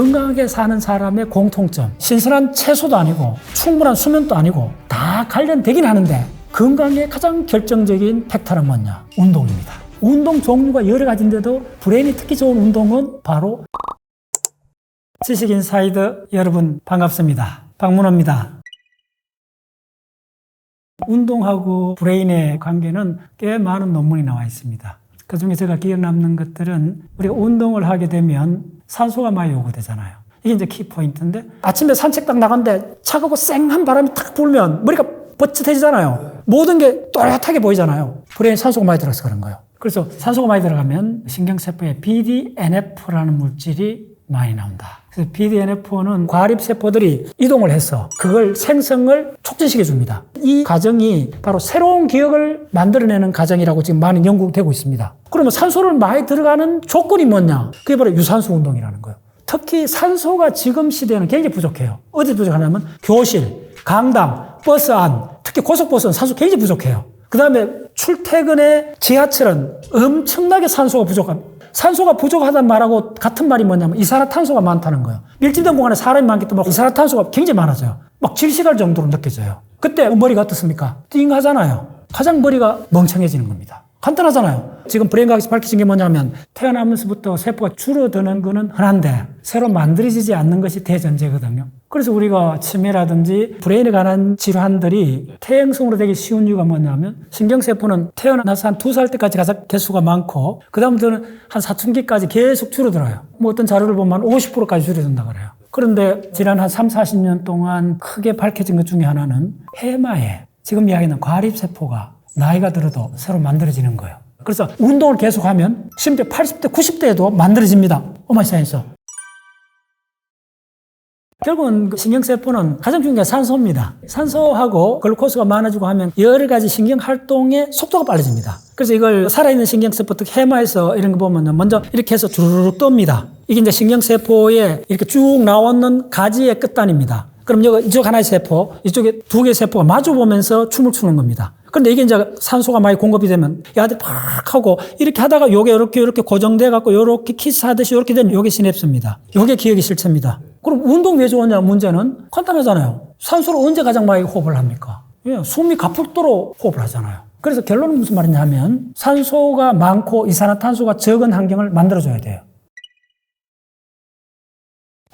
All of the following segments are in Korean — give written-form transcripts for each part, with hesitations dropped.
건강하게 사는 사람의 공통점. 신선한 채소도 아니고 충분한 수면도 아니고 다 관련되긴 하는데 건강에 가장 결정적인 팩터는 뭐냐? 운동입니다. 운동 종류가 여러 가지인데도 브레인이 특히 좋은 운동은 바로 지식인사이드 여러분 반갑습니다. 박문호입니다. 운동하고 브레인의 관계는 꽤 많은 논문이 나와 있습니다. 그중에 제가 기억 남는 것들은 우리가 운동을 하게 되면 산소가 많이 요구되잖아요. 이게 이제 키포인트인데 아침에 산책 딱 나갔는데 차가고 쌩한 바람이 탁 불면 머리가 뻣뻣해지잖아요. 모든 게 또렷하게 보이잖아요. 브레인에 산소가 많이 들어가서 그런 거예요. 그래서 산소가 많이 들어가면 신경세포에 BDNF라는 물질이 많이 나온다. 그래서 BDNF는 과립세포들이 이동을 해서 그걸 생성을 촉진시켜 줍니다. 이 과정이 바로 새로운 기억을 만들어내는 과정이라고 지금 많은 연구가 되고 있습니다. 그러면 산소를 많이 들어가는 조건이 뭐냐? 그게 바로 유산소 운동이라는 거예요. 특히 산소가 지금 시대에는 굉장히 부족해요. 어디 부족하냐면 교실, 강당, 버스 안, 특히 고속버스는 산소 굉장히 부족해요. 그 다음에 출퇴근의 지하철은 엄청나게 산소가 부족합니다. 산소가 부족하다는 말하고 같은 말이 뭐냐면 이산화탄소가 많다는 거예요. 밀집된 공간에 사람이 많기 때문에 이산화탄소가 굉장히 많아져요. 막 질식할 정도로 느껴져요. 그때 머리가 어떻습니까? 띵하잖아요. 가장 머리가 멍청해지는 겁니다. 간단하잖아요. 지금 브레인과학에서 밝혀진 게 뭐냐면 태어나면서부터 세포가 줄어드는 거는 흔한데 새로 만들어지지 않는 것이 대전제거든요. 그래서 우리가 치매라든지 브레인에 관한 질환들이 퇴행성으로 되기 쉬운 이유가 뭐냐면 신경세포는 태어나서 한 2살 때까지 가장 개수가 많고 그 다음부터는 한 사춘기까지 계속 줄어들어요. 뭐 어떤 자료를 보면 50%까지 줄어든다 그래요. 그런데 지난 한 3, 40년 동안 크게 밝혀진 것 중에 하나는 해마에 지금 이야기하는 과립세포가 나이가 들어도 새로 만들어지는 거예요. 그래서 운동을 계속하면 심지어 80대, 90대에도 만들어집니다. 오마이사이언스. 결국은 신경세포는 가장 중요한 게 산소입니다. 산소하고 글루코스가 많아지고 하면 여러 가지 신경활동의 속도가 빨라집니다. 그래서 이걸 살아있는 신경세포, 특히 해마에서 이런 거 보면 먼저 이렇게 해서 주르륵 뜹니다. 이게 이제 신경세포에 이렇게 쭉 나오는 가지의 끝단입니다. 그럼 여기 이쪽 하나의 세포, 이쪽에 2개의 세포가 마주보면서 춤을 추는 겁니다. 그런데 이게 이제 산소가 많이 공급이 되면 얘한테 팍 하고 이렇게 하다가 요게 이렇게 고정돼 갖고 요렇게 키스하듯이 이렇게 되면 요게 시냅스입니다. 요게 기억의 실체입니다. 그럼 운동 왜 좋으냐 문제는 간단하잖아요. 산소를 언제 가장 많이 호흡을 합니까? 예, 숨이 가쁘도록 호흡을 하잖아요. 그래서 결론은 무슨 말이냐 하면 산소가 많고 이산화탄소가 적은 환경을 만들어줘야 돼요.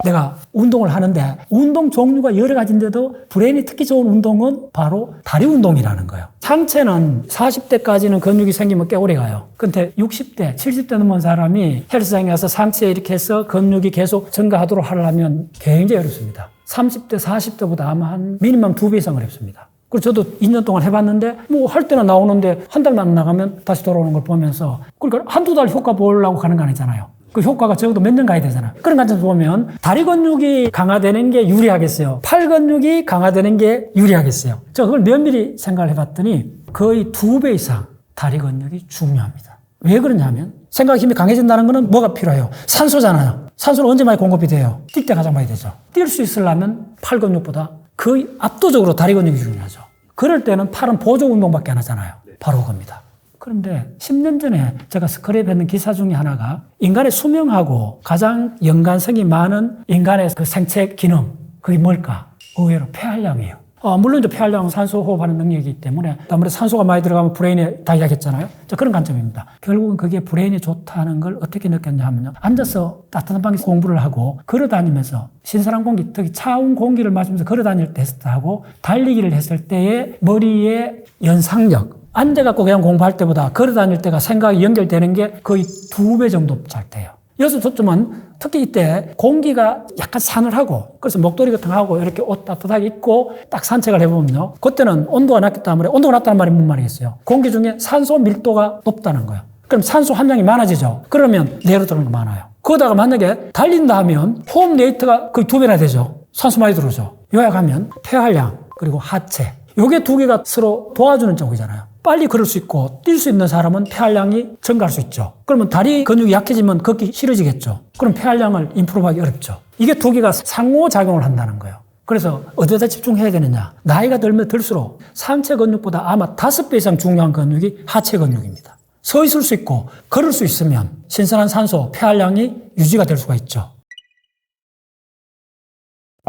내가 운동을 하는데 운동 종류가 여러 가지인데도 브레인이 특히 좋은 운동은 바로 다리 운동이라는 거예요. 상체는 40대까지는 근육이 생기면 꽤 오래 가요. 근데 60대, 70대 넘은 사람이 헬스장에 가서 상체에 이렇게 해서 근육이 계속 증가하도록 하려면 굉장히 어렵습니다. 30대, 40대보다 아마 한 미니멈 2배 이상 어렵습니다. 그리고 저도 2년 동안 해봤는데 뭐 할 때는 나오는데 한 달만 안 나가면 다시 돌아오는 걸 보면서 그러니까 한두 달 효과 보려고 가는 거 아니잖아요. 그 효과가 적어도 몇 년 가야 되잖아. 그런 관점에서 보면 다리 근육이 강화되는 게 유리하겠어요? 팔 근육이 강화되는 게 유리하겠어요? 제가 그걸 면밀히 생각을 해봤더니 거의 2배 이상 다리 근육이 중요합니다. 왜 그러냐면 생각 힘이 강해진다는 거는 뭐가 필요해요? 산소잖아요. 산소는 언제 많이 공급이 돼요? 뛸 때 가장 많이 되죠. 뛸 수 있으려면 팔 근육보다 거의 압도적으로 다리 근육이 중요하죠. 그럴 때는 팔은 보조 운동밖에 안 하잖아요. 바로 그겁니다. 그런데 10년 전에 제가 스크랩 했는 기사 중에 하나가 인간의 수명하고 가장 연관성이 많은 인간의 그 생체 기능, 그게 뭘까? 의외로 폐활량이에요. 물론 이제 폐활량은 산소 호흡하는 능력이기 때문에 아무래도 산소가 많이 들어가면 브레인에 다 이야기했잖아요. 그런 관점입니다. 결국은 그게 브레인이 좋다는 걸 어떻게 느꼈냐 하면요. 앉아서 따뜻한 방에서 공부를 하고 걸어다니면서 신선한 공기, 특히 차운 공기를 마시면서 걸어다닐 때 테스트하고 달리기를 했을 때의 머리의 연상력, 앉아갖고 그냥 공부할 때보다 걸어다닐 때가 생각이 연결되는 게 거의 2배 정도 잘 돼요. 여기서 초점은 특히 이때 공기가 약간 사늘하고 그래서 목도리 같은 거 하고 이렇게 옷 따뜻하게 입고 딱 산책을 해보면요. 그때는 온도가 낮기 때문에 온도가 낮다는 말이 뭔 말이겠어요? 공기 중에 산소 밀도가 높다는 거예요. 그럼 산소 함량이 많아지죠. 그러면 내로 들어오는 거 많아요. 그러다가 만약에 달린다 하면 호흡 레이트가 거의 2배나 되죠. 산소 많이 들어오죠. 요약하면 폐활량 그리고 하체 요게 2개가 서로 도와주는 쪽이잖아요. 빨리 걸을 수 있고 뛸 수 있는 사람은 폐활량이 증가할 수 있죠. 그러면 다리 근육이 약해지면 걷기 싫어지겠죠. 그럼 폐활량을 임프로브하기 어렵죠. 이게 2개가 상호작용을 한다는 거예요. 그래서 어디다 집중해야 되느냐. 나이가 들면 들수록 상체 근육보다 아마 5배 이상 중요한 근육이 하체 근육입니다. 서 있을 수 있고 걸을 수 있으면 신선한 산소, 폐활량이 유지가 될 수가 있죠.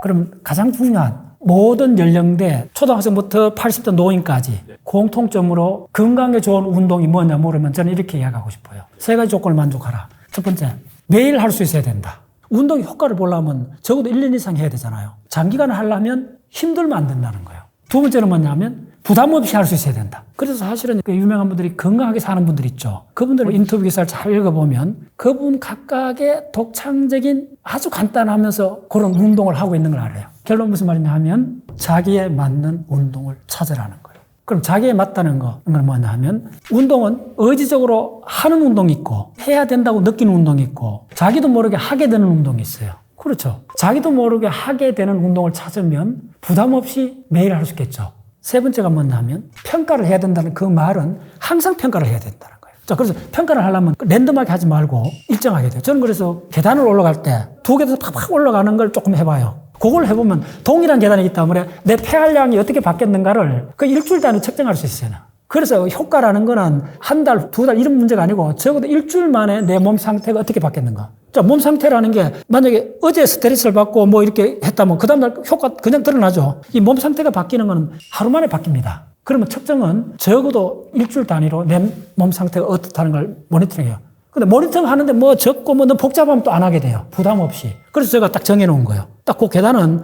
그럼 가장 중요한 모든 연령대 초등학생부터 80대 노인까지 공통점으로 건강에 좋은 운동이 뭐냐 물으면 저는 이렇게 이야기하고 싶어요. 세 가지 조건을 만족하라. 첫 번째, 매일 할 수 있어야 된다. 운동 효과를 보려면 적어도 1년 이상 해야 되잖아요. 장기간 하려면 힘들면 안 된다는 거예요. 두 번째는 뭐냐면 부담 없이 할 수 있어야 된다. 그래서 사실은 유명한 분들이 건강하게 사는 분들 있죠. 그분들 인터뷰 기사를 잘 읽어보면 그분 각각의 독창적인 아주 간단하면서 그런 운동을 하고 있는 걸 알아요. 결론 무슨 말이냐 하면 자기에 맞는 운동을 찾으라는 거예요. 그럼 자기에 맞다는 건 뭐냐 하면 운동은 의지적으로 하는 운동이 있고 해야 된다고 느끼는 운동이 있고 자기도 모르게 하게 되는 운동이 있어요. 그렇죠. 자기도 모르게 하게 되는 운동을 찾으면 부담 없이 매일 할 수 있겠죠. 세 번째가 뭐냐 하면 평가를 해야 된다는 그 말은 항상 평가를 해야 된다는 거예요. 자, 그래서 평가를 하려면 랜덤하게 하지 말고 일정하게 돼요. 저는 그래서 계단을 올라갈 때 두 개에서 팍팍 올라가는 걸 조금 해봐요. 그걸 해보면 동일한 계단이기 때문에 내 폐활량이 어떻게 바뀌었는가를 그 일주일 단위 측정할 수 있어요. 그래서 효과라는 거는 한 달, 두 달 이런 문제가 아니고 적어도 일주일 만에 내 몸 상태가 어떻게 바뀌었는가. 자, 몸 상태라는 게 만약에 어제 스트레스를 받고 뭐 이렇게 했다면 그 다음날 효과 그냥 드러나죠. 이 몸 상태가 바뀌는 거는 하루 만에 바뀝니다. 그러면 측정은 적어도 일주일 단위로 내 몸 상태가 어떻다는 걸 모니터링해요. 근데 모니터링 하는데 뭐 적고 뭐 너무 복잡하면 또 안 하게 돼요. 부담 없이. 그래서 제가 딱 정해놓은 거예요. 딱 그 계단은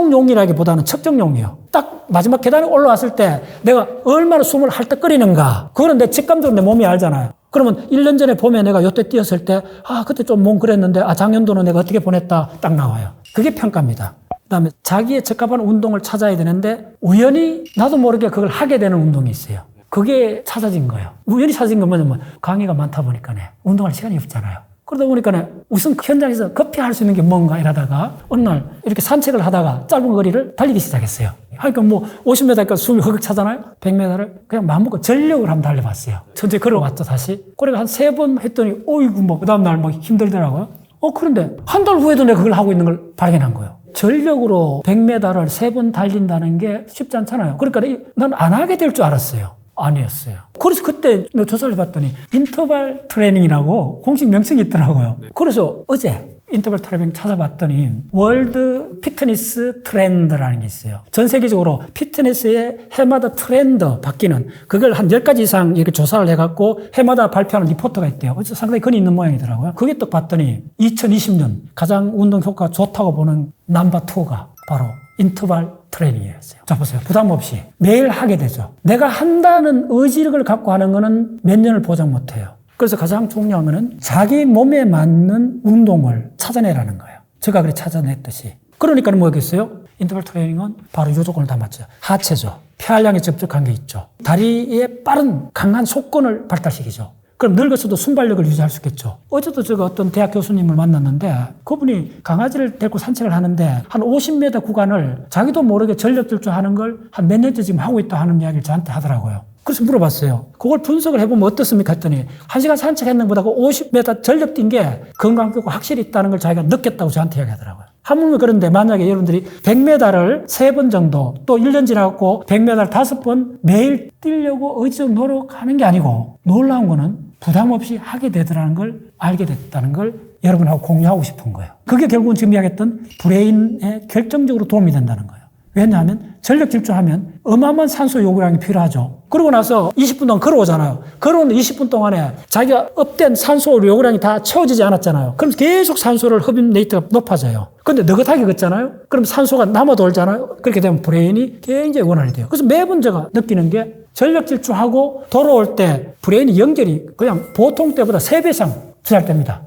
운동용이라기보다는 측정용이에요. 딱 마지막 계단에 올라왔을 때 내가 얼마나 숨을 헐떡거리는가. 그거는 내 직감적으로 내 몸이 알잖아요. 그러면 1년 전에 봄에 내가 요때 뛰었을 때, 그때 좀 몸 그랬는데, 작년도는 내가 어떻게 보냈다. 딱 나와요. 그게 평가입니다. 그 다음에 자기의 적합한 운동을 찾아야 되는데, 우연히 나도 모르게 그걸 하게 되는 운동이 있어요. 그게 찾아진 거예요. 우연히 찾아진 건 뭐냐면, 강의가 많다 보니까 운동할 시간이 없잖아요. 그러다 보니까 우선 현장에서 급히 할 수 있는 게 뭔가 이러다가 어느 날 이렇게 산책을 하다가 짧은 거리를 달리기 시작했어요. 그러니까 뭐 50m니까 숨이 허걱 차잖아요. 100m를 그냥 마음먹고 전력을 한번 달려봤어요. 천천히 걸어왔죠, 다시. 그래가 한 3번 했더니 어이구 뭐 그 다음날 뭐 힘들더라고요. 그런데 한 달 후에도 내가 그걸 하고 있는 걸 발견한 거예요. 전력으로 100m를 3번 달린다는 게 쉽지 않잖아요. 그러니까 난 안 하게 될 줄 알았어요. 아니었어요. 그래서 그때 조사를 봤더니 인터벌 트레이닝이라고 공식 명칭이 있더라고요. 그래서 어제 인터벌 트레이닝 찾아봤더니 월드 피트니스 트렌드라는 게 있어요. 전 세계적으로 피트니스의 해마다 트렌드 바뀌는 그걸 한 10가지 이상 이렇게 조사를 해갖고 해마다 발표하는 리포트가 있대요. 그래서 상당히 근이 있는 모양이더라고요. 그게 또 봤더니 2020년 가장 운동 효과가 좋다고 보는 넘버2가 바로 인터벌 트레이닝이었어요. 자, 보세요. 부담 없이 매일 하게 되죠. 내가 한다는 의지력을 갖고 하는 거는 몇 년을 보장 못 해요. 그래서 가장 중요한 거는 자기 몸에 맞는 운동을 찾아내라는 거예요. 제가 그렇게 찾아냈듯이. 그러니까 뭐겠어요? 인터벌 트레이닝은 바로 이 조건을 다 맞춰요. 하체죠. 폐활량에 접촉한 게 있죠. 다리의 빠른 강한 속근을 발달시키죠. 그럼 늙어서도 순발력을 유지할 수 있겠죠. 어제도 제가 어떤 대학 교수님을 만났는데 그분이 강아지를 데리고 산책을 하는데 한 50m 구간을 자기도 모르게 전력 질주하는 걸 한 몇 년째 지금 하고 있다 하는 이야기를 저한테 하더라고요. 그래서 물어봤어요. 그걸 분석을 해보면 어떻습니까? 했더니 1시간 산책했는 것보다 50m 전력 뛴 게 건강효과가 확실히 있다는 걸 자기가 느꼈다고 저한테 이야기하더라고요. 하물며 그런데 만약에 여러분들이 100m를 3번 정도 또 1년 지나고 100m를 5번 매일 뛰려고 의지적으로 노력하는 게 아니고 놀라운 거는 부담 없이 하게 되더라는 걸 알게 됐다는 걸 여러분하고 공유하고 싶은 거예요. 그게 결국은 지금 이야기했던 브레인에 결정적으로 도움이 된다는 거예요. 왜냐하면 전력 질주하면 어마어마한 산소 요구량이 필요하죠. 그러고 나서 20분 동안 걸어오잖아요. 걸어오는 20분 동안에 자기가 업된 산소 요구량이 다 채워지지 않았잖아요. 그럼 계속 산소를 흡입 레이트가 높아져요. 근데 느긋하게 걷잖아요. 그럼 산소가 남아 돌잖아요. 그렇게 되면 브레인이 굉장히 원활히 돼요. 그래서 매번 제가 느끼는 게 전력 질주하고 돌아올 때 브레인이 연결이 그냥 보통 때보다 3배 이상 투자됩니다.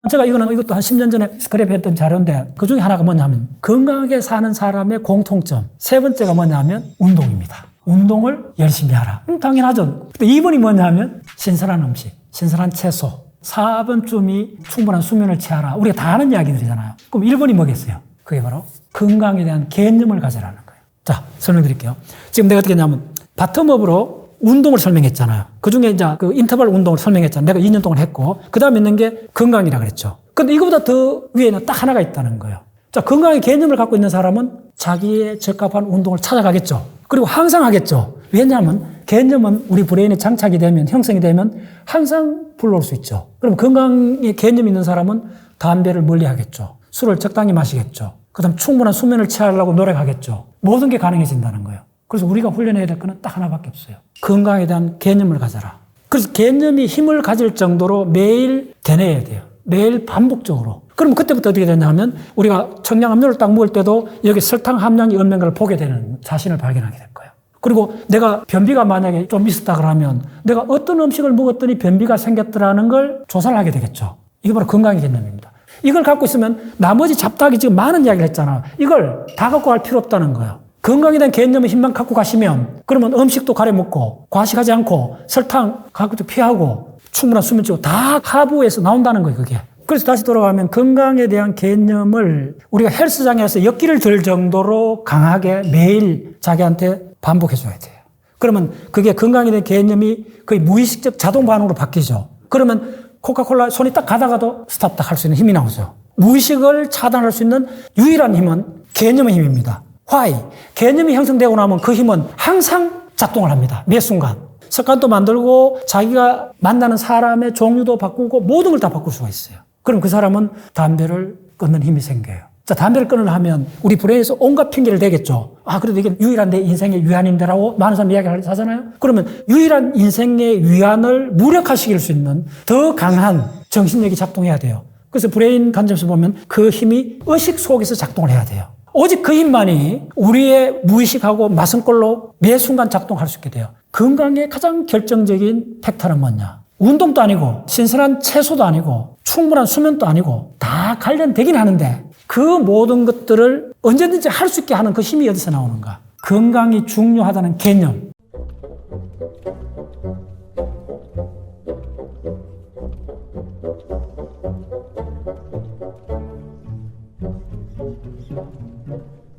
제가 이것도 한 10년 전에 스크랩했던 자료인데 그 중에 하나가 뭐냐면 건강하게 사는 사람의 공통점. 세 번째가 뭐냐면 운동입니다. 운동을 열심히 하라. 당연하죠. 근데 2번이 뭐냐면 신선한 음식, 신선한 채소. 4번쯤이 충분한 수면을 취하라. 우리가 다 아는 이야기들이잖아요. 그럼 1번이 뭐겠어요? 그게 바로 건강에 대한 개념을 가져라는 거예요. 자, 설명드릴게요. 지금 내가 어떻게 했냐면 바텀업으로 운동을 설명했잖아요. 그 중에 이제 그 인터벌 운동을 설명했잖아요. 내가 2년 동안 했고, 그 다음에 있는 게 건강이라 그랬죠. 근데 이거보다 더 위에는 딱 하나가 있다는 거예요. 자, 건강의 개념을 갖고 있는 사람은 자기의 적합한 운동을 찾아가겠죠. 그리고 항상 하겠죠. 왜냐하면 개념은 우리 브레인에 장착이 되면, 형성이 되면 항상 불러올 수 있죠. 그럼 건강의 개념이 있는 사람은 담배를 멀리 하겠죠. 술을 적당히 마시겠죠. 그 다음 충분한 수면을 취하려고 노력하겠죠. 모든 게 가능해진다는 거예요. 그래서 우리가 훈련해야 될 거는 딱 하나밖에 없어요. 건강에 대한 개념을 가져라. 그래서 개념이 힘을 가질 정도로 매일 되뇌어야 돼요. 매일 반복적으로. 그러면 그때부터 어떻게 되냐면 우리가 청량음료를 딱 먹을 때도 여기 설탕 함량이 없는 걸 보게 되는 자신을 발견하게 될 거예요. 그리고 내가 변비가 만약에 좀 있었다 그러면 내가 어떤 음식을 먹었더니 변비가 생겼더라는 걸 조사를 하게 되겠죠. 이게 바로 건강의 개념입니다. 이걸 갖고 있으면 나머지 잡다하게 지금 많은 이야기를 했잖아. 이걸 다 갖고 갈 필요 없다는 거예요. 건강에 대한 개념의 힘만 갖고 가시면 그러면 음식도 가려 먹고 과식하지 않고 설탕 갖고도 피하고 충분한 수면 치고 다 하부에서 나온다는 거예요. 그게. 그래서 다시 돌아가면 건강에 대한 개념을 우리가 헬스장에서 역기를 들 정도로 강하게 매일 자기한테 반복해 줘야 돼요. 그러면 그게 건강에 대한 개념이 거의 무의식적 자동 반응으로 바뀌죠. 그러면 코카콜라 손이 딱 가다가도 스탑 딱 할 수 있는 힘이 나오죠. 무의식을 차단할 수 있는 유일한 힘은 개념의 힘입니다. Why? 개념이 형성되고 나면 그 힘은 항상 작동을 합니다. 매 순간. 습관도 만들고 자기가 만나는 사람의 종류도 바꾸고 모든 걸 다 바꿀 수가 있어요. 그럼 그 사람은 담배를 끊는 힘이 생겨요. 자, 담배를 끊으려 하면 우리 브레인에서 온갖 핑계를 대겠죠. 아, 그래도 이게 유일한 내 인생의 위안인데라고 많은 사람이 이야기를 하잖아요. 그러면 유일한 인생의 위안을 무력화시킬 수 있는 더 강한 정신력이 작동해야 돼요. 그래서 브레인 관점에서 보면 그 힘이 의식 속에서 작동을 해야 돼요. 오직 그 힘만이 우리의 무의식하고 마성골로 매 순간 작동할 수 있게 돼요. 건강의 가장 결정적인 팩터는 뭐냐? 운동도 아니고 신선한 채소도 아니고 충분한 수면도 아니고 다 관련되긴 하는데 그 모든 것들을 언제든지 할 수 있게 하는 그 힘이 어디서 나오는가? 건강이 중요하다는 개념.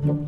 Thank you.